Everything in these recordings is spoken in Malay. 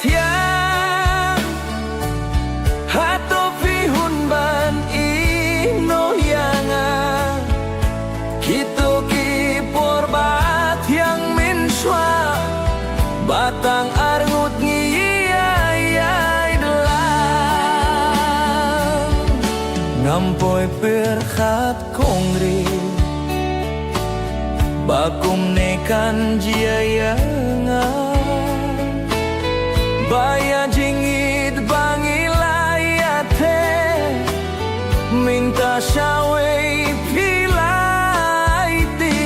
tiang hato pihun ban ino yanga kito ki porbat yang minswa batang arngut ngiyay delang ngampoy perhat kongri bakum nekan jiyayanga baya jingit bangilayate minta syaway pilaiti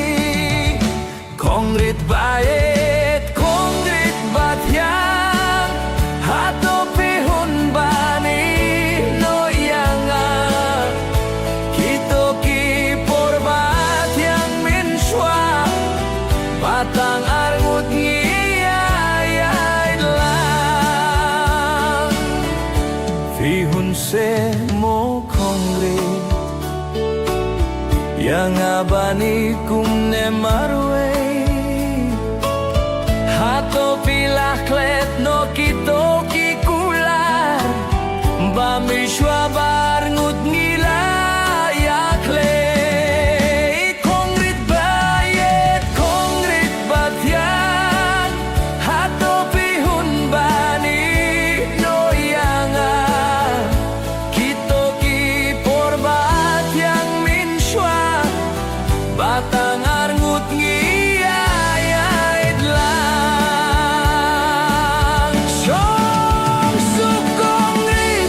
kongrit bayet kongrit batyang hato pihun bani no yanga kito ki porbat yang minswa batang arngut se mo kongrit yang abani kumne marwe hato pilah klet no kito kikular bamishwa barngut ngila yakle kongrit bayet kongrit batyang hato pihun bani no yanga batang arngut ngiyay dlang syong sukongrit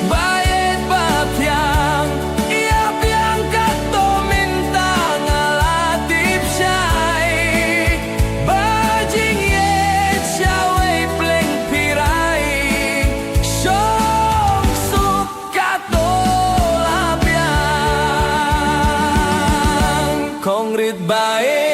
bayet batyang iap yang kato mintang alatip syay bajing yet syaway pleng piray syong sukato labyang kongrit bae